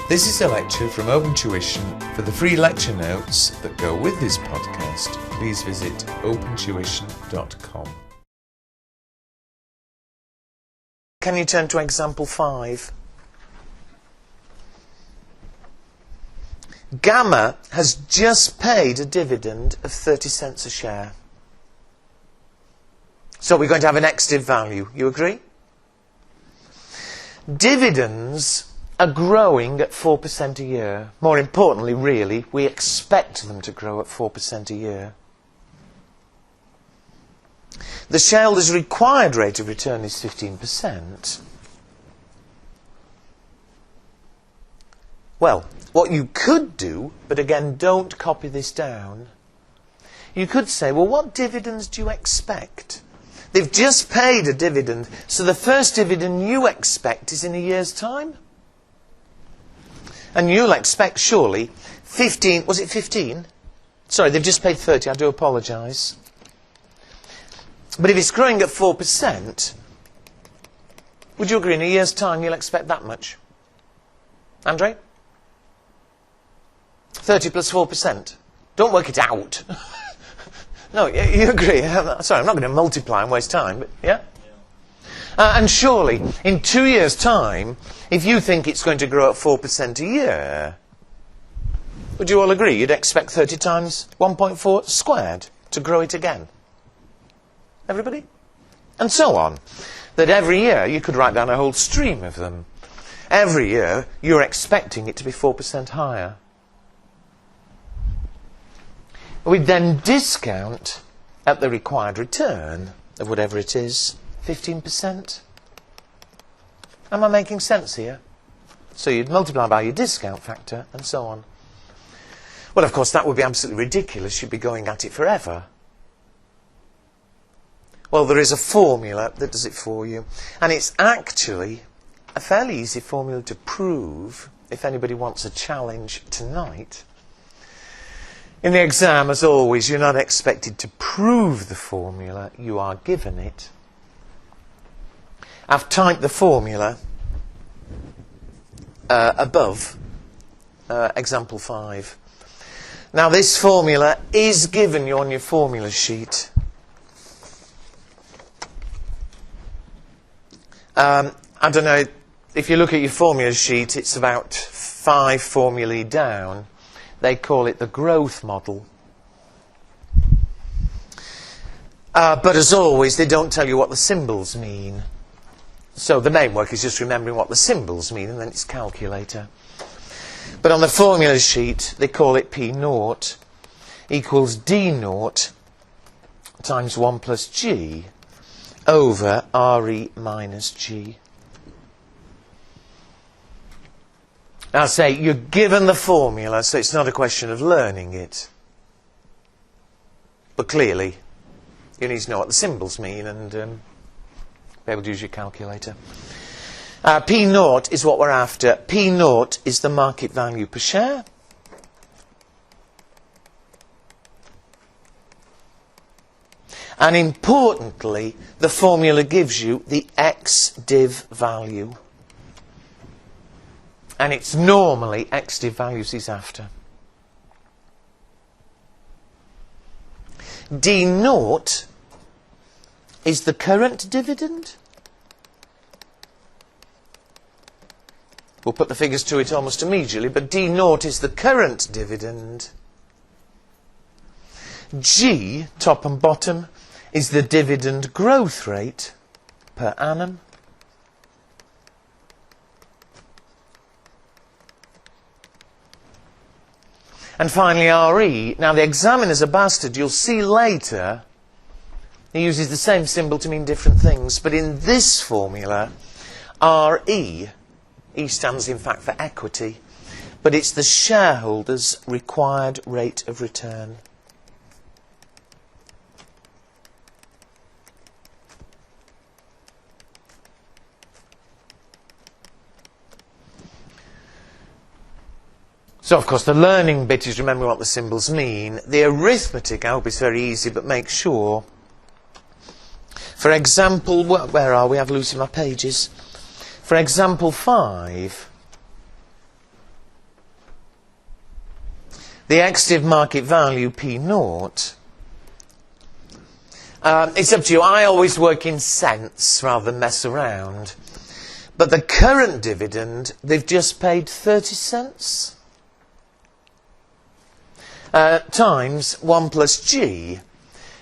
This is a lecture from Open Tuition. For the free lecture notes that go with this podcast, please visit opentuition.com. Can you turn to example 5? Gamma has just paid a dividend of 30 cents a share. So we're going to have an ex-div value. You agree? Dividends are growing at 4% a year. More importantly, really, we expect them to grow at 4% a year. The shareholder's required rate of return is 15%. Well, what you could do, but again, don't copy this down, you could say, well, what dividends do you expect? They've just paid a dividend, so the first dividend you expect is in a year's time. And you'll expect, surely, 15, was it 15? Sorry, they've just paid 30, I do apologise. But if it's growing at 4%, would you agree in a year's time you'll expect that much? Andre? 30 plus 4%. Don't work it out. No, you agree. Sorry, I'm not going to multiply and waste time, but yeah? And surely, in 2 years' time, if you think it's going to grow at 4% a year, would you all agree you'd expect 30 times 1.4 squared to grow it again? Everybody? And so on. That every year you could write down a whole stream of them. Every year you're expecting it to be 4% higher. We then discount at the required return of whatever it is, 15%. Am I making sense here? So you'd multiply by your discount factor and so on. Well, of course, that would be absolutely ridiculous. You'd be going at it forever. Well, there is a formula that does it for you. And it's actually a fairly easy formula to prove, if anybody wants a challenge tonight. In the exam, as always, you're not expected to prove the formula, you are given it. I've typed the formula above example 5. Now, this formula is given you on your formula sheet. I don't know, if you look at your formula sheet, it's about 5 formulae down. They call it the growth model. But as always, they don't tell you what the symbols mean. So the main work is just remembering what the symbols mean, and then it's calculator. But on the formula sheet, they call it P0 equals D0 times 1 plus G over RE minus G. Now say, you're given the formula, so it's not a question of learning it. But clearly, you need to know what the symbols mean and be able to use your calculator. P0 is what we're after. P0 is the market value per share. And importantly, the formula gives you the ex-div value. And it's normally ex-div values he's after. D0 is the current dividend. We'll put the figures to it almost immediately, but D0 is the current dividend. G, top and bottom, is the dividend growth rate per annum. And finally, RE. Now, the examiner's a bastard. You'll see later he uses the same symbol to mean different things. But in this formula, RE, E stands in fact for equity, but it's the shareholder's required rate of return. So, of course, the learning bit is remembering what the symbols mean. The arithmetic, I hope, is very easy, but make sure. For example, where are we? I've losing my pages. For example 5, the ex-div market value P0, it's up to you. I always work in cents rather than mess around. But the current dividend, they've just paid 30 cents times 1 plus G.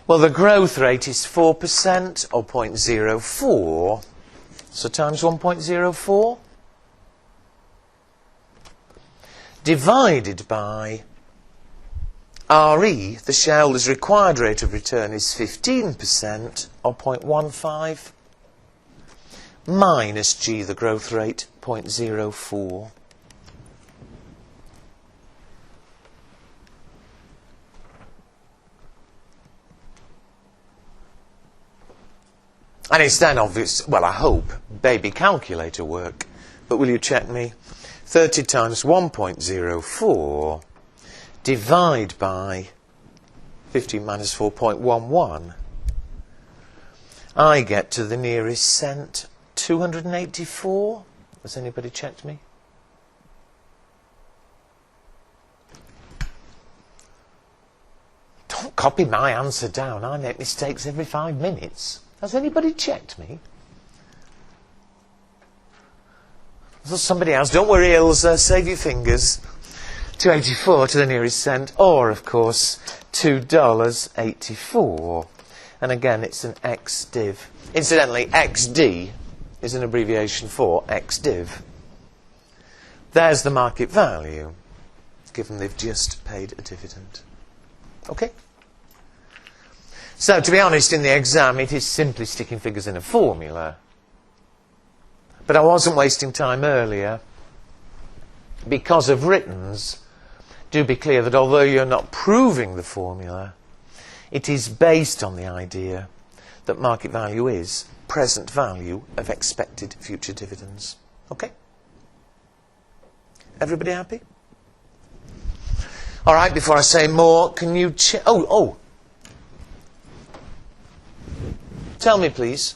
Well, the growth rate is 4% or 0.04. So times 1.04 divided by RE, the shareholder's required rate of return is 15% or 0.15 minus G, the growth rate, 0.04. And it's then obvious, well, I hope, baby calculator work. But will you check me? 30 times 1.04 divide by 15 minus 4.11. I get to the nearest cent, 284. Has anybody checked me? Don't copy my answer down. I make mistakes every 5 minutes. Has anybody checked me? Somebody else. Don't worry, Ilse. Save your fingers. 284 to the nearest cent. Or, of course, $2.84. And again, it's an ex-div. Incidentally, XD is an abbreviation for ex-div. There's the market value, given they've just paid a dividend. Okay? So, to be honest, in the exam, it is simply sticking figures in a formula. But I wasn't wasting time earlier. Because of writtens, do be clear that although you're not proving the formula, it is based on the idea that market value is present value of expected future dividends. Okay? Everybody happy? All right, before I say more, can you tell me, please,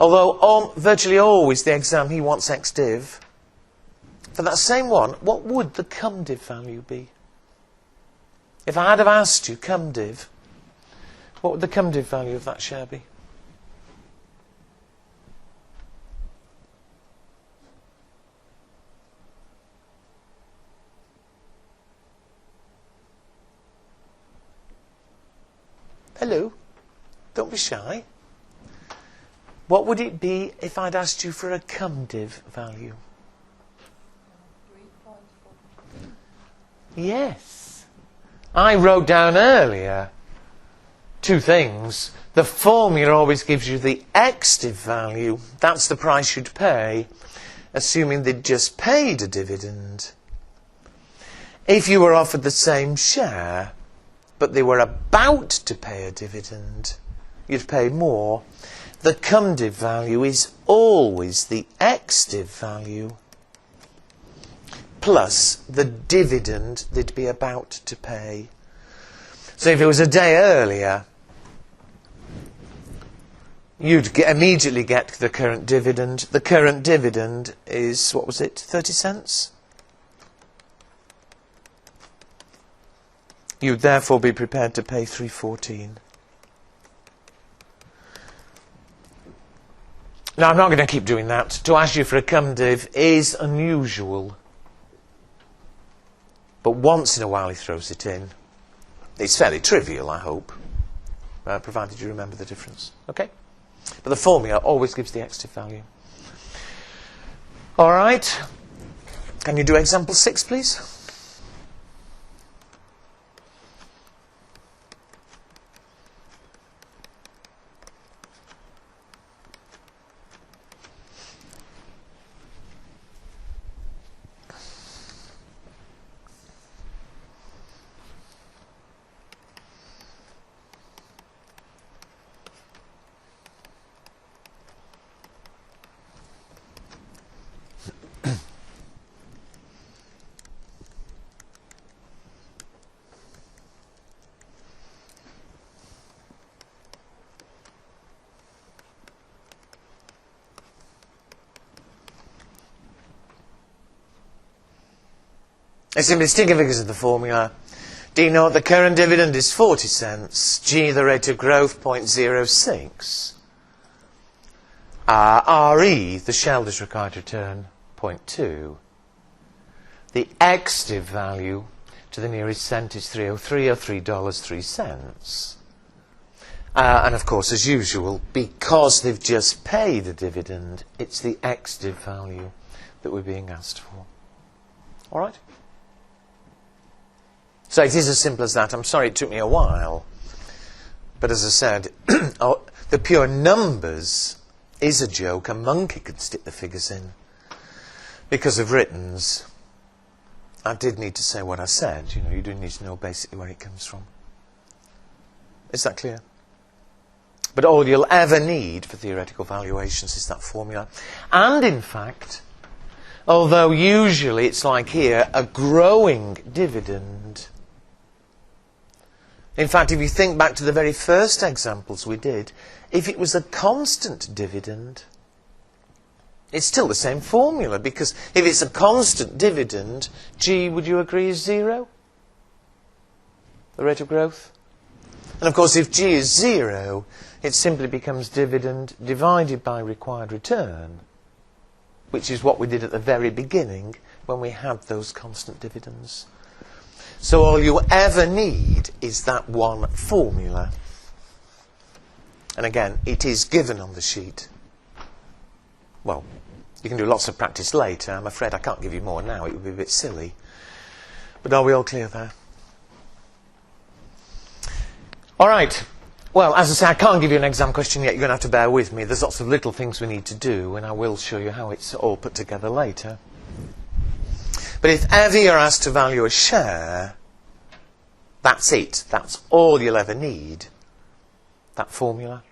although virtually always the exam he wants ex-div, for that same one, what would the cum-div value be? If I had have asked you cum-div, what would the cum-div value of that share be? Hello? Don't be shy. What would it be if I'd asked you for a cum-div value? 3.4. Yes. I wrote down earlier 2 things. The formula always gives you the ex-div value. That's the price you'd pay, assuming they'd just paid a dividend. If you were offered the same share, but they were about to pay a dividend, you'd pay more. The cum-div value is always the ex-div value plus the dividend they'd be about to pay. So if it was a day earlier, you'd immediately get the current dividend. The current dividend is, what was it, 30 cents? You'd therefore be prepared to pay 3.14. Now, I'm not going to keep doing that. To ask you for a cum-div is unusual. But once in a while he throws it in. It's fairly trivial, I hope, provided you remember the difference. Okay? But the formula always gives the ex-div value. All right. Can you do example 6, please? It's simply sticking figures in the formula. D naught, the current dividend is 40 cents. G, the rate of growth, 0.06. RE, the shareholders required return, 0.2. The ex-div value to the nearest cent is 303 or $3.03. And of course, as usual, because they've just paid a dividend, it's the ex-div value that we're being asked for. All right? So it is as simple as that. I'm sorry it took me a while. But as I said, the pure numbers is a joke. A monkey could stick the figures in. Because of writtens, I did need to say what I said. You know, you do need to know basically where it comes from. Is that clear? But all you'll ever need for theoretical valuations is that formula. And in fact, although usually it's like here, a growing dividend. In fact, if you think back to the very first examples we did, if it was a constant dividend, it's still the same formula, because if it's a constant dividend, G, would you agree, is 0? The rate of growth? And of course, if G is 0, it simply becomes dividend divided by required return, which is what we did at the very beginning when we had those constant dividends. So all you ever need is that one formula. And again, it is given on the sheet. Well, you can do lots of practice later. I'm afraid I can't give you more now. It would be a bit silly. But are we all clear there? All right. Well, as I say, I can't give you an exam question yet. You're going to have to bear with me. There's lots of little things we need to do, and I will show you how it's all put together later. But if ever you're asked to value a share, that's it. That's all you'll ever need, that formula.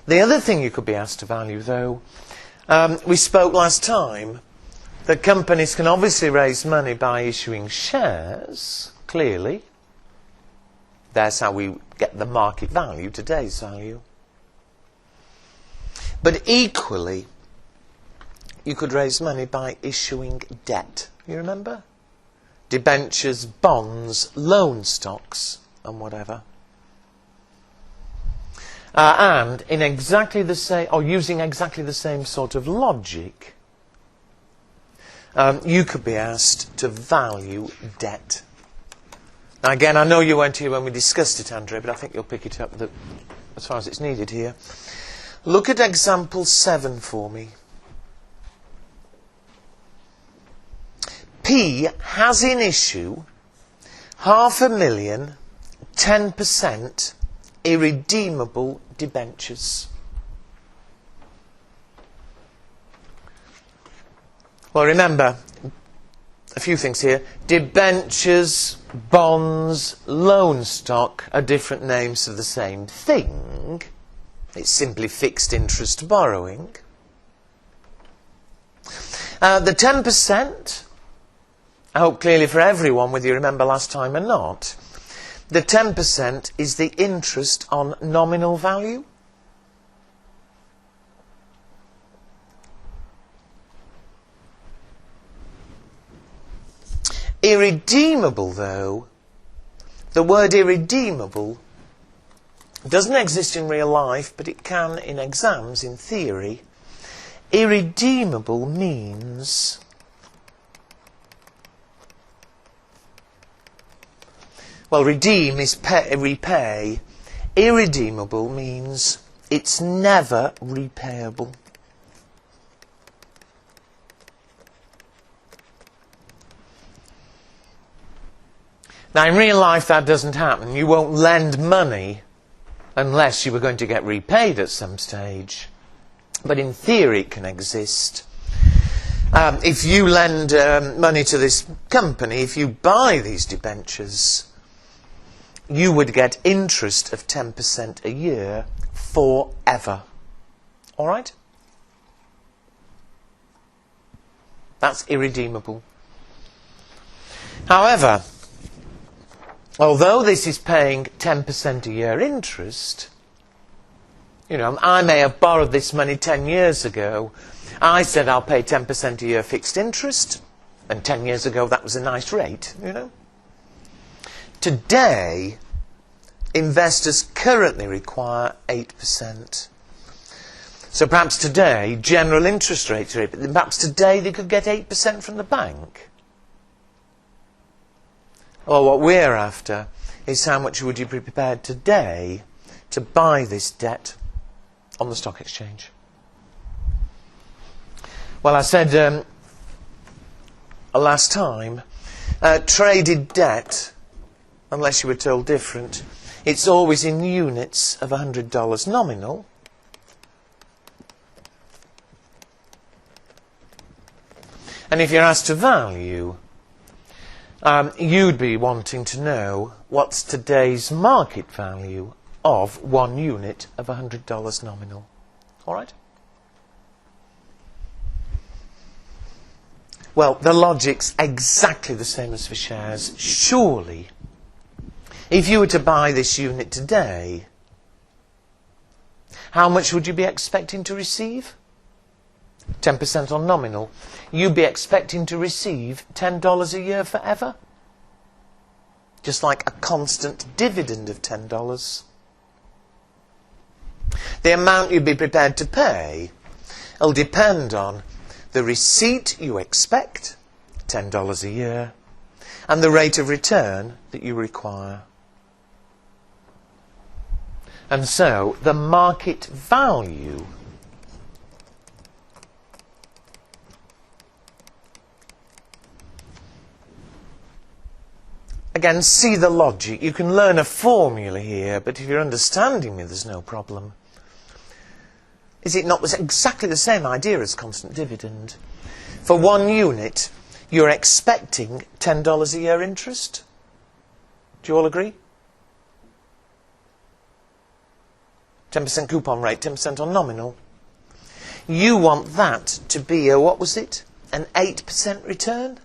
The other thing you could be asked to value, though, we spoke last time that companies can obviously raise money by issuing shares, clearly. That's how we get the market value, today's value. But equally, you could raise money by issuing debt. You remember? Debentures, bonds, loan stocks, and whatever. And in exactly the same, or using exactly the same sort of logic, you could be asked to value debt. Now again, I know you weren't here when we discussed it, Andrea, but I think you'll pick it up as far as it's needed here. Look at example 7 for me. P has in issue 500,000 10% irredeemable debentures. Well, remember, a few things here. Debentures, bonds, loan stock are different names of the same thing. It's simply fixed interest borrowing. The 10%, I hope clearly for everyone, whether you remember last time or not, the 10% is the interest on nominal value. Irredeemable, though, the word irredeemable doesn't exist in real life, but it can in exams, in theory. Irredeemable means well, redeem is repay. Irredeemable means it's never repayable. Now, in real life, that doesn't happen. You won't lend money unless you were going to get repaid at some stage. But in theory, it can exist. If you lend money to this company, if you buy these debentures, you would get interest of 10% a year forever. All right? That's irredeemable. However, although this is paying 10% a year interest, you know, I may have borrowed this money 10 years ago. I said I'll pay 10% a year fixed interest, and 10 years ago that was a nice rate, you know. Today, investors currently require 8%. So perhaps today, general interest rates are 8%. Perhaps today they could get 8% from the bank. Well, what we're after is how much would you be prepared today to buy this debt on the stock exchange? Well, I said last time, traded debt, unless you were told different, it's always in units of $100 nominal. And if you're asked to value, you'd be wanting to know what's today's market value of 1 unit of $100 nominal. All right? Well, the logic's exactly the same as for shares. Surely, if you were to buy this unit today, how much would you be expecting to receive? 10% on nominal. You'd be expecting to receive $10 a year forever? Just like a constant dividend of $10. The amount you'd be prepared to pay will depend on the receipt you expect, $10 a year, and the rate of return that you require. And so, the market value again, see the logic. You can learn a formula here, but if you're understanding me, there's no problem. Is it not exactly the same idea as constant dividend? For 1 unit, you're expecting $10 a year interest. Do you all agree? 10% coupon rate, 10% on nominal. You want that to be a, what was it? An 8% return?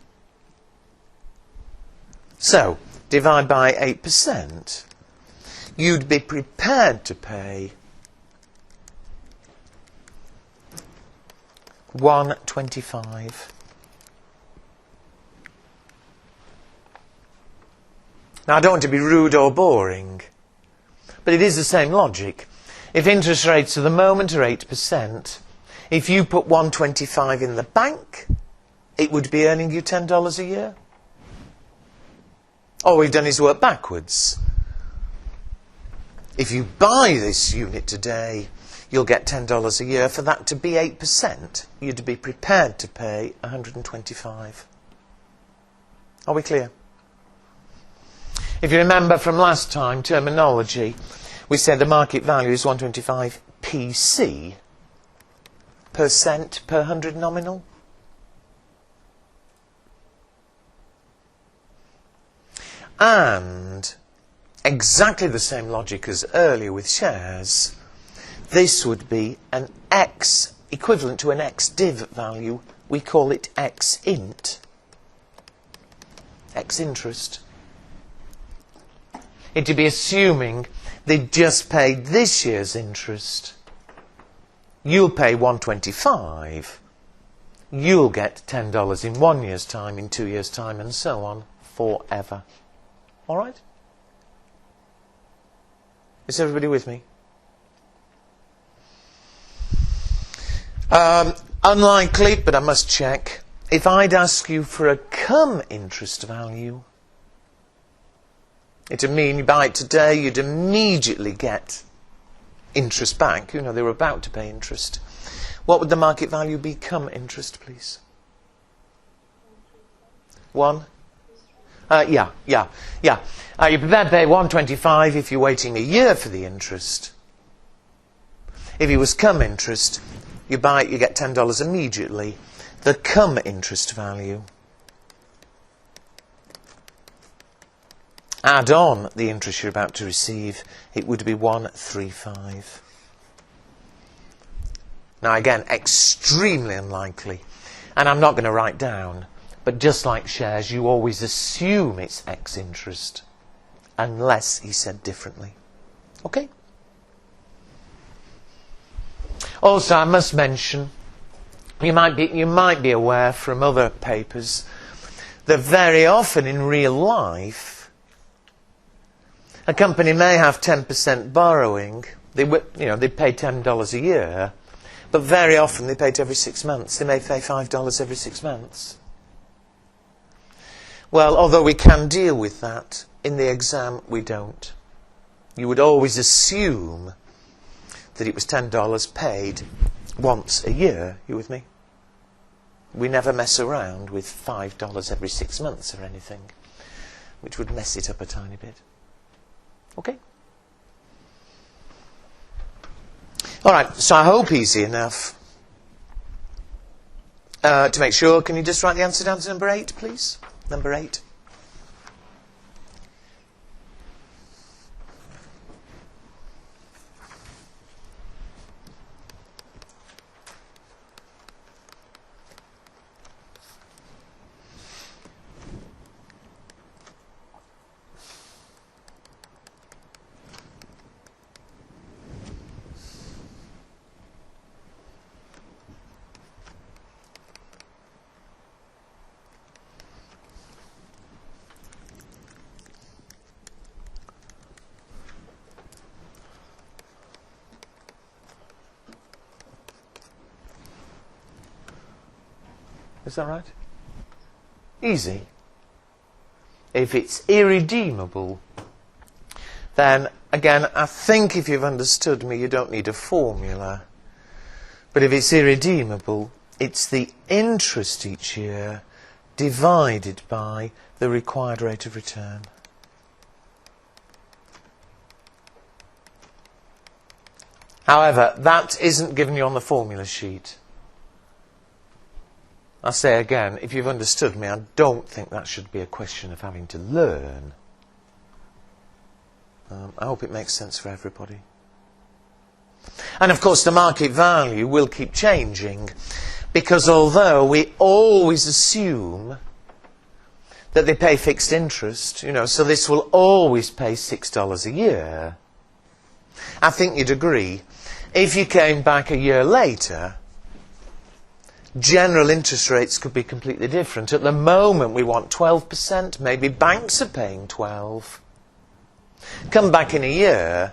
So, divide by 8%. You'd be prepared to pay $1.25. Now, I don't want to be rude or boring, but it is the same logic. If interest rates at the moment are 8%, if you put $1.25 in the bank, it would be earning you $10 a year. All we've done is work backwards. If you buy this unit today, you'll get $10 a year. For that to be 8%, you'd be prepared to pay $125. Are we clear? If you remember from last time, terminology, we said the market value is 125 PC, percent per 100 nominal. And exactly the same logic as earlier with shares, this would be an X, equivalent to an X div value. We call it X int, X interest. It'd be assuming they'd just paid this year's interest. You'll pay $125. You'll get $10 in 1 year's time, in 2 years' time, and so on, forever. All right? Is everybody with me? Unlikely, but I must check. If I'd ask you for a come interest value, it'd mean you buy it today, you'd immediately get interest back. You know, they were about to pay interest. What would the market value be come interest, please? 1? Yeah. You're prepared to pay $125 if you're waiting a year for the interest. If it was come interest, you buy it, you get $10 immediately. The come interest value. Add on the interest you're about to receive, it would be 135. Now again, extremely unlikely. And I'm not going to write down, but just like shares, you always assume it's X interest, unless he said differently. Okay? Also, I must mention, you might be aware from other papers that very often in real life, A company may have 10% borrowing. They pay $10 a year, but very often they pay it every 6 months. They may pay $5 every 6 months. Well, although we can deal with that, in the exam we don't. You would always assume that it was $10 paid once a year. You with me? We never mess around with $5 every 6 months or anything, which would mess it up a tiny bit. Okay? All right, so I hope easy enough. To make sure, can you just write the answer down to number 8, please? Number 8. Is that right? Easy. If it's irredeemable, then, again, I think if you've understood me, you don't need a formula. But if it's irredeemable, it's the interest each year divided by the required rate of return. However, that isn't given you on the formula sheet. I say again, if you've understood me, I don't think that should be a question of having to learn. I hope it makes sense for everybody. And of course the market value will keep changing, because although we always assume that they pay fixed interest, so this will always pay $6 a year, I think you'd agree, if you came back a year later, general interest rates could be completely different. At the moment we want 12%, maybe banks are paying 12%. Come back in a year,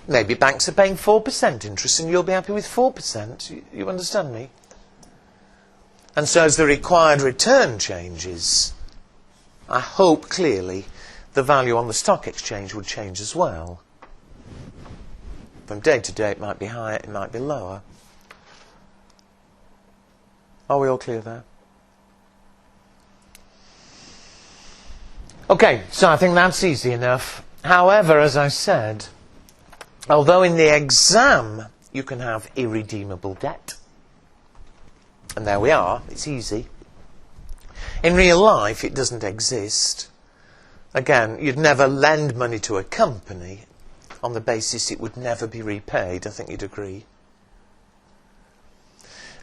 maybe banks are paying 4% interest and you'll be happy with 4%. You understand me? And so as the required return changes, I hope clearly the value on the stock exchange would change as well. From day to day it might be higher, it might be lower. Are we all clear there? Okay, so I think that's easy enough. However, as I said, although in the exam you can have irredeemable debt, and there we are, it's easy. In real life it doesn't exist. Again, you'd never lend money to a company on the basis it would never be repaid. I think you'd agree.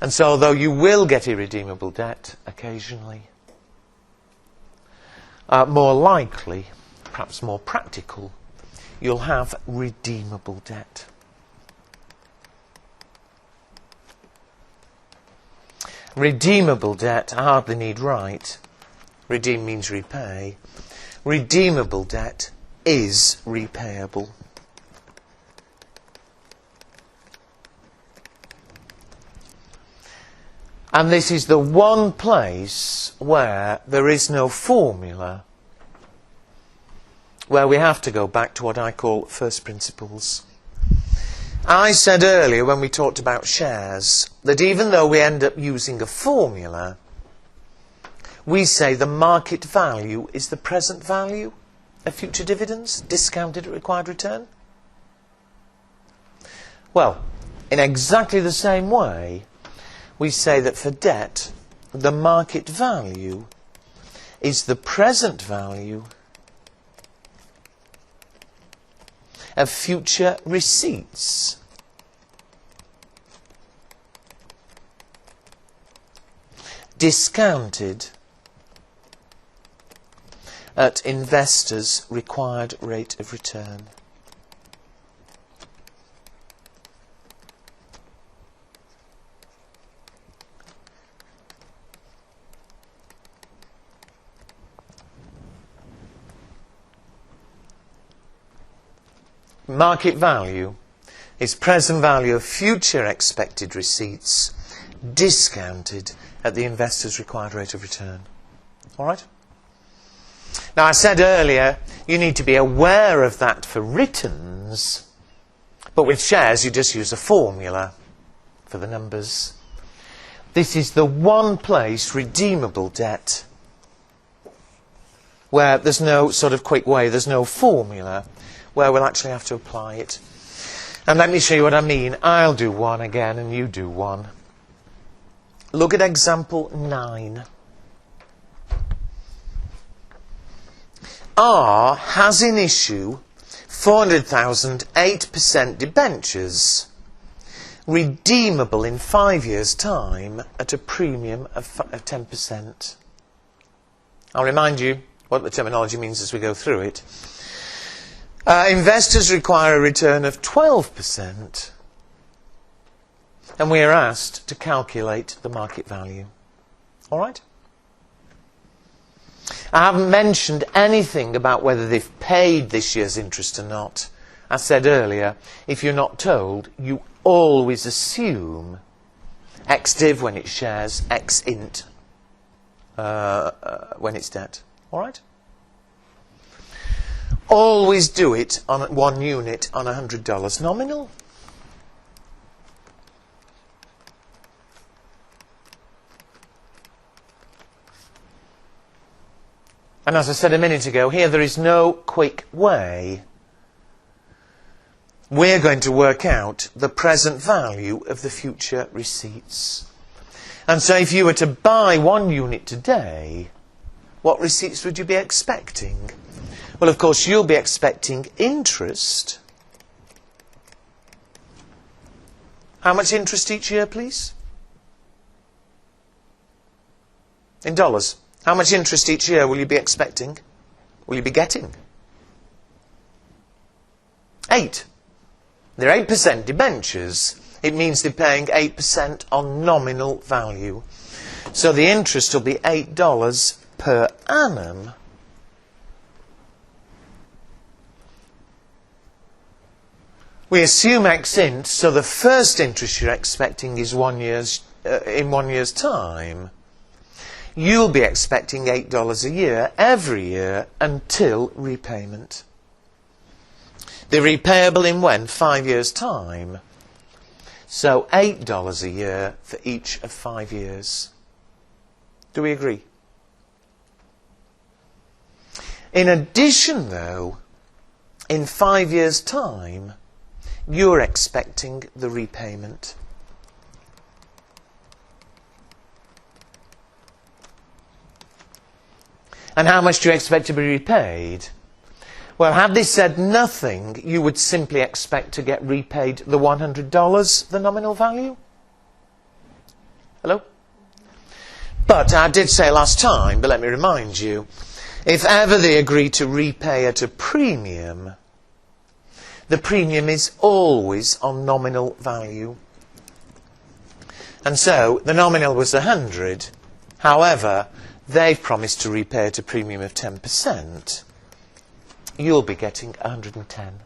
And so although you will get irredeemable debt occasionally, more likely, perhaps more practical, you'll have redeemable debt. Redeemable debt, I hardly need write. Redeem means repay. Redeemable debt is repayable. And this is the one place where there is no formula, where we have to go back to what I call first principles. I said earlier when we talked about shares that even though we end up using a formula, we say the market value is the present value of future dividends discounted at required return. Well, in exactly the same way, we say that for debt, the market value is the present value of future receipts. Discounted at investors' required rate of return. market value is present value of future expected receipts discounted at the investor's required rate of return. All right? Now, I said earlier, you need to be aware of that for returns, but with shares, you just use a formula for the numbers. This is the one place, redeemable debt, where there's no sort of quick way, there's no formula, where we'll actually have to apply it. And let me show you what I mean. I'll do one again, and you do one. Look at example 9. R has in issue 400,000 8% debentures, redeemable in 5 years' time at a premium of 10%. I'll remind you what the terminology means as we go through it. Investors require a return of 12%, and we are asked to calculate the market value. All right? I haven't mentioned anything about whether they've paid this year's interest or not. I said earlier, if you're not told, you always assume ex-div when it's shares, ex-int when it's debt. All right? Always do it on 1 unit on $100 nominal. And as I said a minute ago, here there is no quick way. We're going to work out the present value of the future receipts. And so if you were to buy 1 unit today, what receipts would you be expecting? Well, of course, you'll be expecting interest. How much interest each year, please? In dollars. How much interest each year will you be expecting? Will you be getting? 8. They're 8% debentures. It means they're paying 8% on nominal value. So the interest will be $8 per annum. We assume ex-int, so the first interest you're expecting is in 1 year's time. You'll be expecting $8 a year, every year, until repayment. They're repayable in when? 5 years' time. So $8 a year for each of 5 years. Do we agree? In addition, though, in 5 years' time, you're expecting the repayment. And how much do you expect to be repaid? Well, had they said nothing, you would simply expect to get repaid the $100, the nominal value? Hello? But I did say last time, but let me remind you, if ever they agree to repay at a premium, the premium is always on nominal value. And so, the nominal was 100. However, they've promised to repay at a premium of 10%. You'll be getting 110.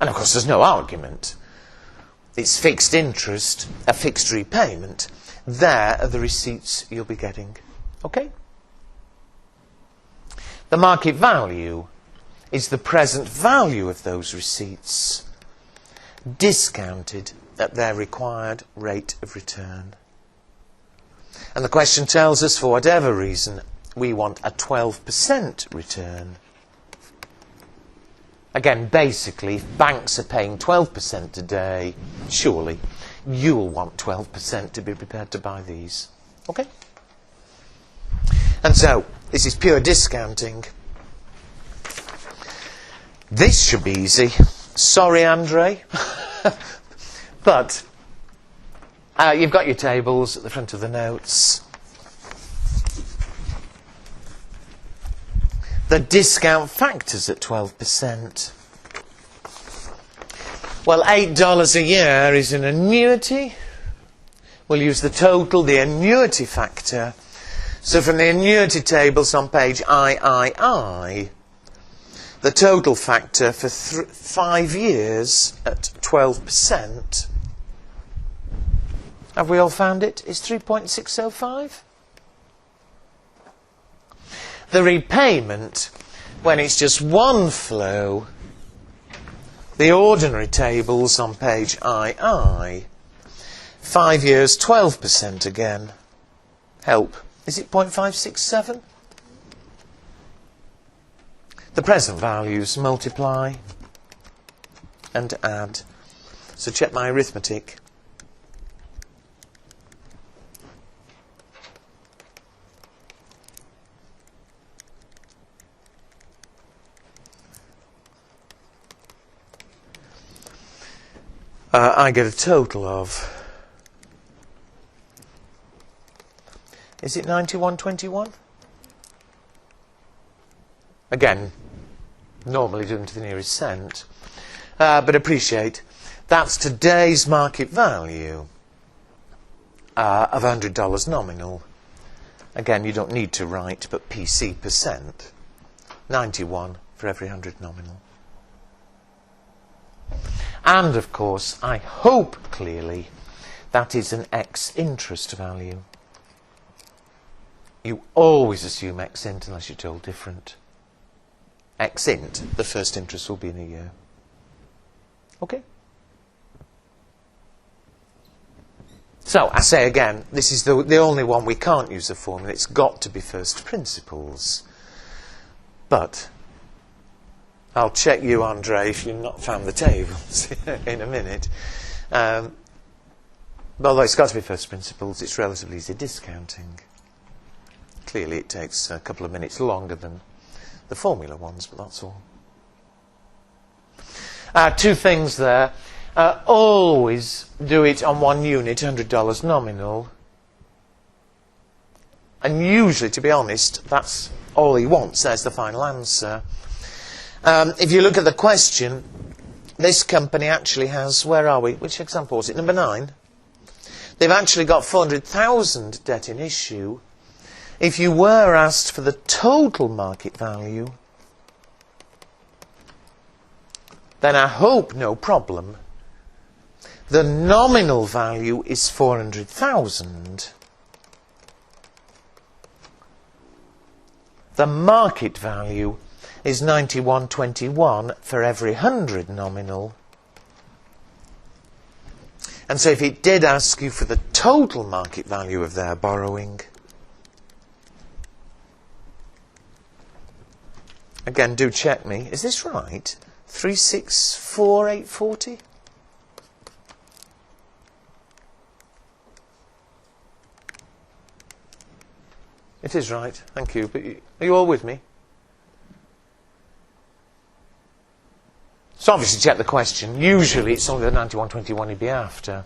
And of course, there's no argument. It's fixed interest, a fixed repayment. There are the receipts you'll be getting. Okay? The market value is the present value of those receipts, discounted at their required rate of return. And the question tells us, for whatever reason, we want a 12% return. Again, basically, if banks are paying 12% today, surely you'll want 12% to be prepared to buy these. Okay? And so, this is pure discounting. This should be easy. Sorry, Andre. But you've got your tables at the front of the notes. The discount factors at 12%. Well, $8 a year is an annuity. We'll use the total, the annuity factor. So from the annuity tables on page III, the total factor for 5 years at 12%, have we all found it, is 3.605? The repayment, when it's just one flow, the ordinary tables on page II, 5 years, 12% again. Help. Is it 0.567? The present values multiply and add. So check my arithmetic. I get a total of, is it 9121? Again, normally doing to the nearest cent, but appreciate that's today's market value of $100 nominal. Again, you don't need to write, but PC percent, 91 for every 100 nominal. And, of course, I hope clearly that is an ex-interest value. You always assume ex-int unless you're told different. Ex-int, the first interest will be in a year. Okay? So, I say again, this is the only one we can't use a formula. It's got to be first principles. But I'll check you, Andre, if you've not found the tables in a minute. But although it's got to be first principles, it's relatively easy discounting. Clearly it takes a couple of minutes longer than the formula ones, but that's all. Two things there. Always do it on one unit, $100 nominal. And usually, to be honest, that's all he wants. There's the final answer. If you look at the question, this company actually has, where are we? Which example was it? Number 9. They've actually got 400,000 debt in issue. If you were asked for the total market value, then I hope no problem. The nominal value is 400,000. The market value is 91.21 for every 100 nominal. And so if it did ask you for the total market value of their borrowing, again, do check me. Is this right? 364,840? It is right. Thank you. But are you all with me? So obviously check the question. Usually it's only the 91.21 you'd be after.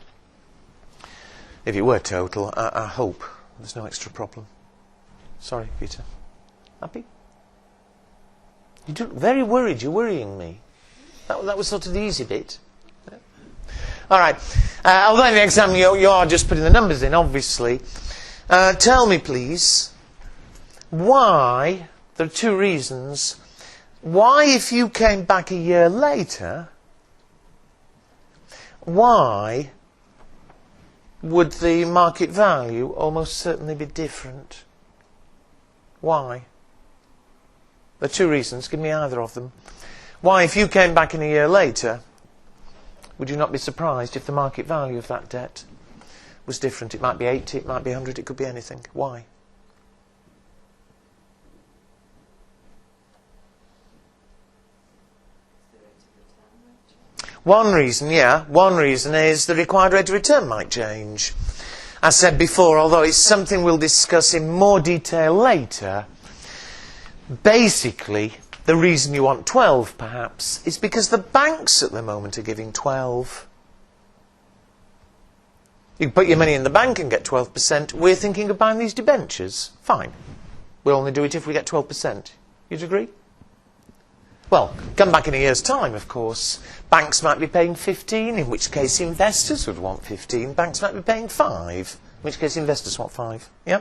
If it were total, I hope there's no extra problem. Sorry, Peter. Happy? You look very worried. You're worrying me. That was sort of the easy bit. Yeah. All right. Although in the exam you are just putting the numbers in, obviously. Tell me, please, why, there are two reasons, why if you came back a year later, why would the market value almost certainly be different? Why? There are two reasons. Give me either of them. Why, if you came back in a year later, would you not be surprised if the market value of that debt was different? It might be 80, it might be 100, it could be anything. Why? One reason is the required rate of return might change. As said before, although it's something we'll discuss in more detail later, basically, the reason you want 12, perhaps, is because the banks at the moment are giving 12. You can put your money in the bank and get 12%. We're thinking of buying these debentures. Fine. We'll only do it if we get 12%. You'd agree? Well, come back in a year's time, of course. Banks might be paying 15, in which case investors would want 15. Banks might be paying 5, in which case investors want 5. Yeah?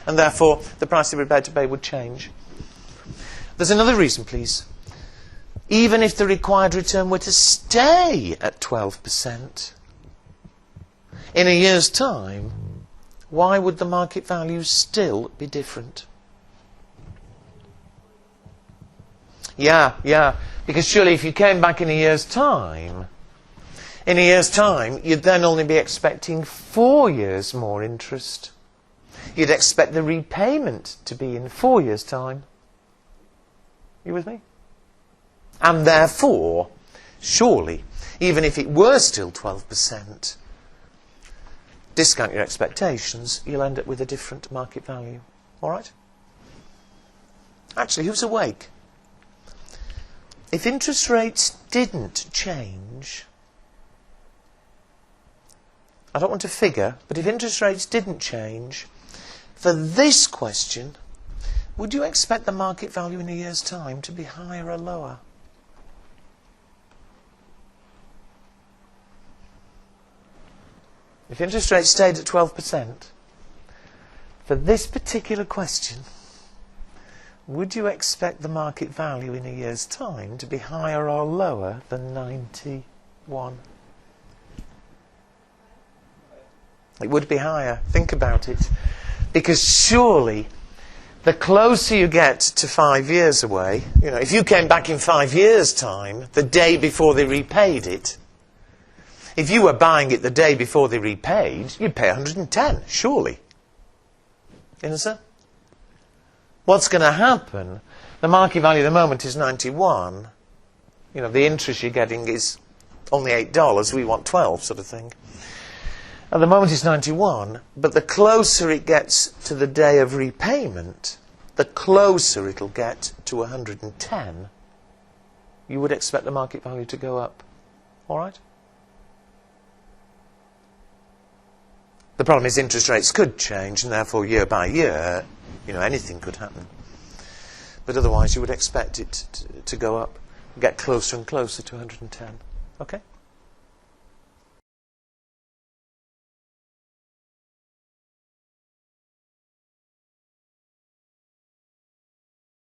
And therefore, the price they're prepared to pay would change. There's another reason, please. even if the required return were to stay at 12%, in a year's time, why would the market value still be different? Yeah, because surely if you came back in a year's time, you'd then only be expecting 4 years more interest. You'd expect the repayment to be in 4 years' time. You with me? And therefore, surely, even if it were still 12%, discount your expectations, you'll end up with a different market value. All right? Actually, who's awake? If interest rates didn't change, I don't want a figure, but if interest rates didn't change, for this question, would you expect the market value in a year's time to be higher or lower? If interest rates stayed at 12%, for this particular question, would you expect the market value in a year's time to be higher or lower than 91? It would be higher. Think about it. Because surely, the closer you get to 5 years away, if you came back in 5 years' time, the day before they repaid it, if you were buying it the day before they repaid, you'd pay 110, surely. You understand? What's going to happen? The market value at the moment is 91. The interest you're getting is only $8. We want 12, sort of thing. At the moment it's 91, but the closer it gets to the day of repayment, the closer it'll get to 110. You would expect the market value to go up. All right? The problem is interest rates could change, and therefore year by year, anything could happen. But otherwise you would expect it to go up, get closer and closer to 110. Okay?